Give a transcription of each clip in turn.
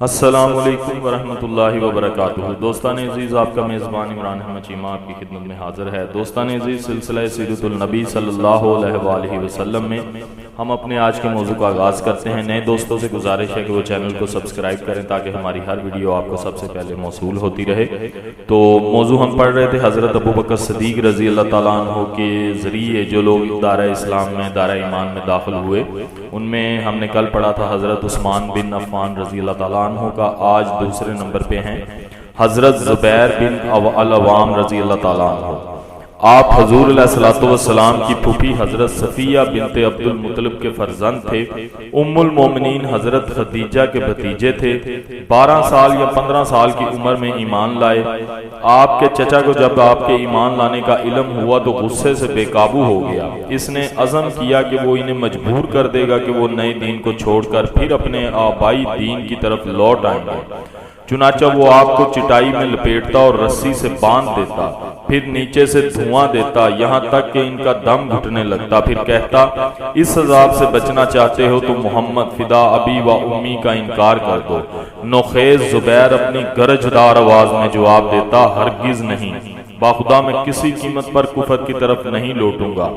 السلام علیکم ورحمۃ اللہ وبرکاتہ۔ دوستان عزیز، آپ کا میزبان عمران احمد چیمہ آپ کی خدمت میں حاضر ہے۔ دوستان عزیز، سلسلہ سیرت النبی صلی اللہ علیہ وآلہ وسلم میں ہم اپنے آج کے موضوع کا آغاز کرتے ہیں۔ نئے دوستوں سے گزارش ہے کہ وہ چینل کو سبسکرائب کریں تاکہ ہماری ہر ویڈیو آپ کو سب سے پہلے موصول ہوتی رہے۔ تو موضوع ہم پڑھ رہے تھے حضرت ابوبکر صدیق رضی اللہ تعالیٰ عنہ کے ذریعے جو لوگ دائرہ اسلام میں، دائرہ ایمان میں داخل ہوئے، ان میں ہم نے کل پڑھا تھا حضرت عثمان بن عفان رضی اللہ تعالیٰ عنہ کا۔ آج دوسرے نمبر پہ ہیں حضرت زبیر بن العوام رضی اللہ تعالیٰ عنہ۔ آپ حضور علیہ الصلوۃ والسلام کی پھوپھی حضرت صفیہ بنت عبد المطلب کے فرزند تھے۔ ام المومنین حضرت خدیجہ کے بھتیجے تھے۔ 12 سال یا 15 سال کی عمر میں ایمان لائے۔ آپ کے چچا کو جب آپ کے ایمان لانے کا علم ہوا تو غصے سے بے قابو ہو گیا۔ اس نے عزم کیا کہ وہ انہیں مجبور کر دے گا کہ وہ نئے دین کو چھوڑ کر پھر اپنے آبائی دین کی طرف لوٹ آئیں گے۔ چنانچہ وہ آپ کو چٹائی میں لپیٹتا اور رسی سے باندھ دیتا، پھر نیچے سے دھواں دیتا یہاں تک کہ ان کا دم گھٹنے لگتا، پھر کہتا اس عذاب سے بچنا چاہتے ہو تو محمد فدا ابی و امی کا انکار کر دو۔ نوخیز زبیر اپنی گرجدار آواز میں جواب دیتا ہرگز نہیں، باخدا میں کسی قیمت پر کفر کی طرف نہیں لوٹوں گا۔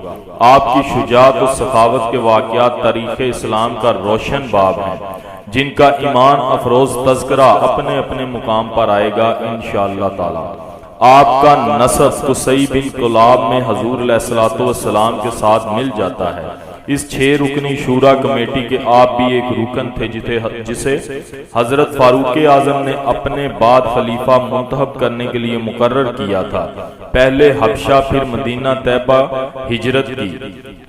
آپ کی شجاعت و سخاوت کے واقعات تاریخ اسلام کا روشن باب ہیں جن کا ایمان افروز تذکرہ اپنے اپنے مقام پر آئے گا انشاءاللہ تعالی۔ آپ کا نسب قصی بن کلاب میں حضور علیہ الصلوۃ والسلام کے ساتھ مل جاتا ہے۔ اس 6 رکنی شورا کمیٹی کے آپ بھی ایک رکن تھے جسے حضرت فاروق اعظم نے اپنے بعد خلیفہ منتخب کرنے کے لیے مقرر کیا تھا۔ پہلے حبشہ پھر مدینہ طیبہ ہجرت کی۔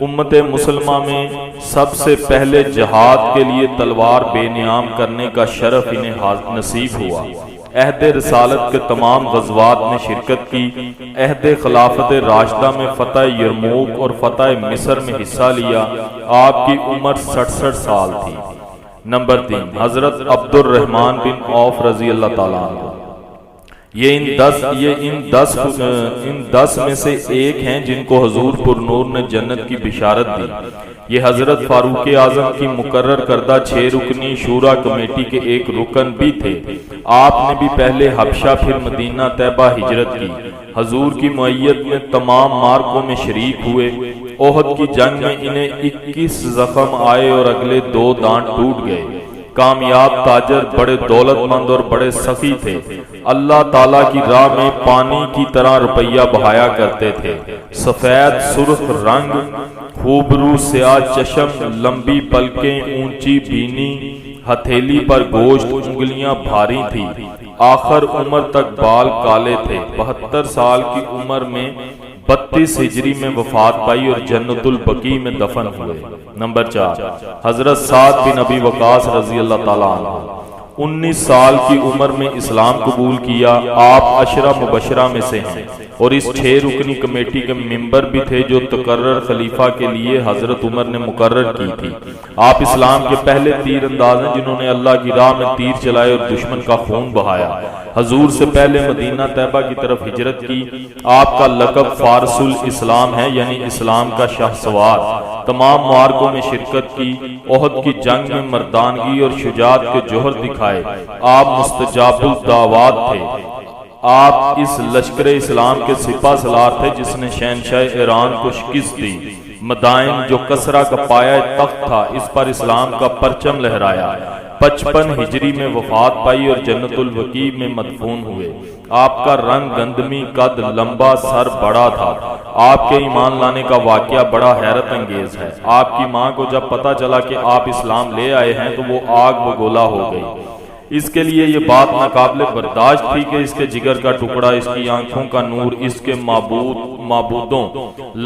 امت مسلمہ میں سب سے پہلے جہاد کے لیے تلوار بے نیام کرنے کا شرف انہیں نصیب ہوا۔ عہد رسالت کے تمام غزوات میں شرکت کی۔ عہد خلافت راشدہ میں فتح یرموک اور فتح مصر میں حصہ لیا۔ آپ کی عمر 67 سال تھی۔ نمبر 3 حضرت عبد الرحمن بن عوف رضی اللہ تعالیٰ عنہ۔ یہ ان 10 میں سے ایک ہیں جن کو حضور پر نور نے جنت کی بشارت دی۔ یہ حضرت فاروق اعظم کی مقرر کردہ 6 رکنی شورا کمیٹی کے ایک رکن بھی تھے۔ آپ نے بھی پہلے حبشہ پھر مدینہ طیبہ ہجرت کی۔ حضور کی معیت میں تمام مارکوں میں شریک ہوئے۔ احد کی جنگ میں انہیں 21 زخم آئے اور اگلے 2 دانت ٹوٹ گئے۔ کامیاب تاجر، بڑے دولت مند اور بڑے سخی تھے۔ اللہ تعالیٰ کی راہ میں پانی کی طرح روپیہ بہایا کرتے تھے۔ سفید سرخ رنگ، خوبرو سیاہ چشم، لمبی پلکیں، اونچی بینی، ہتھیلی پر گوشت، انگلیاں بھاری تھی۔ آخر عمر تک بال کالے تھے۔ 72 سال کی عمر میں 32 ہجری میں وفات پائی اور جنت البقیع میں دفن ہوئے۔ نمبر 4 حضرت سعد بن ابی وقاص رضی اللہ تعالیٰ عنہ۔ 19 سال کی عمر میں اسلام قبول کیا۔ آپ عشرہ مبشرہ میں سے ہیں اور اس 6 رکنی کمیٹی کے ممبر بھی تھے جو تقرر خلیفہ کے لیے حضرت عمر نے مقرر کی تھی۔ آپ اسلام کے پہلے تیر انداز ہیں جنہوں نے اللہ کی راہ میں تیر چلائے اور دشمن کا خون بہایا۔ حضور سے پہلے مدینہ طیبہ کی طرف ہجرت کی۔ آپ کا لقب فارس الاسلام ہے، یعنی اسلام کا شاہ سوار۔ تمام معرکوں میں شرکت کی۔ احد کی جنگ میں مردانگی اور شجاعت کے جوہر دکھائے۔ آپ مستجاب الدعوات تھے۔ آپ اس لشکر اسلام کے سپہ سالار تھے جس نے شہنشاہ ایران کو شکست دی۔ مدائن جو کسرا کا پایا تخت تھا، اس پر اسلام کا پرچم لہرایا۔ 55 ہجری میں وفات پائی اور جنت البقیع میں مدفون ہوئے۔ آپ کا رنگ گندمی، قد لمبا، سر بڑا تھا۔ آپ کے ایمان لانے کا واقعہ بڑا حیرت انگیز ہے۔ آپ کی ماں کو جب پتا چلا کہ آپ اسلام لے آئے ہیں تو وہ آگ بگولا ہو گئی۔ اس کے لیے یہ بات ناقابل برداشت تھی کہ اس کے جگر کا ٹکڑا، اس کی آنکھوں کا نور، اس کے معبودوں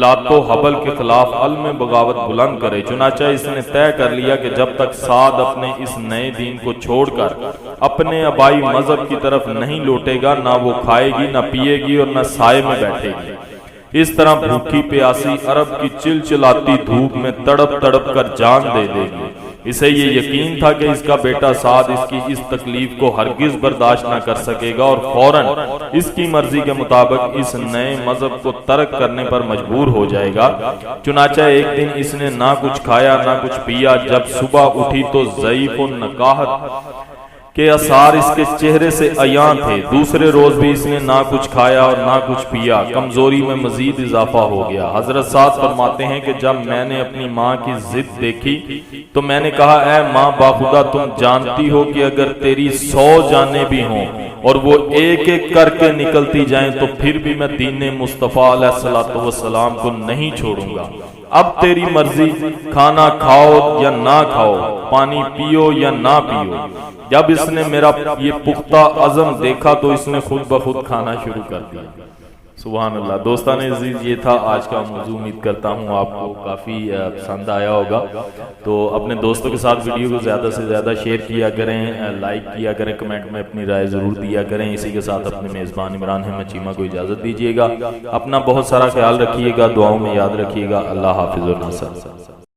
لات و حبل کے خلاف علم بغاوت بلند کرے۔ چنانچہ اس نے طے کر لیا کہ جب تک سعد اپنے اس نئے دین کو چھوڑ کر اپنے آبائی مذہب کی طرف نہیں لوٹے گا، نہ وہ کھائے گی، نہ پیے گی اور نہ سائے میں بیٹھے گی۔ اس طرح بھوکی پیاسی عرب کی چلچلاتی دھوپ میں تڑپ تڑپ کر جان دے دے گی۔ اسے یہ یقین تھا کہ اس کا بیٹا سعد اس کی اس تکلیف کو ہرگز برداشت نہ کر سکے گا اور فوراً اس کی مرضی کے مطابق اس نئے مذہب کو ترک کرنے پر مجبور ہو جائے گا۔ چنانچہ ایک دن اس نے نہ کچھ کھایا نہ کچھ پیا۔ جب صبح اٹھی تو ضعیف النکاحت کے آثار اس کے چہرے سے عیاں تھے۔ دوسرے روز بھی اس نے نہ کچھ کھایا اور نہ کچھ پیا، کمزوری میں مزید اضافہ ہو گیا۔ حضرت سعد فرماتے ہیں کہ جب میں نے اپنی ماں کی ضد دیکھی تو میں نے کہا اے ماں باخدا، تم جانتی ہو کہ اگر تیری 100 جانیں بھی ہوں اور وہ ایک ایک کر کے نکلتی جائیں تو پھر بھی میں دین مصطفیٰ علیہ الصلوۃ والسلام کو نہیں چھوڑوں گا۔ اب تیری مرضی، کھانا کھاؤ یا نہ کھاؤ، پانی پیو یا نہ پیو۔ جب اس نے میرا یہ پختہ عزم دیکھا تو اس نے خود بخود کھانا شروع کر دیا۔ سبحان اللہ۔ دوستان عزیز، یہ تھا آج کا موضوع۔ امید کرتا ہوں آپ کو کافی پسند آیا ہوگا۔ تو اپنے دوستوں کے ساتھ ویڈیو کو زیادہ سے زیادہ شیئر کیا کریں، لائک کیا کریں، کمنٹ میں اپنی رائے ضرور دیا کریں۔ اسی کے ساتھ اپنے میزبان عمران احمد چیمہ کو اجازت دیجیے گا۔ اپنا بہت سارا خیال رکھیے گا، دعاؤں میں یاد رکھیے گا۔ اللہ حافظ و ناصر۔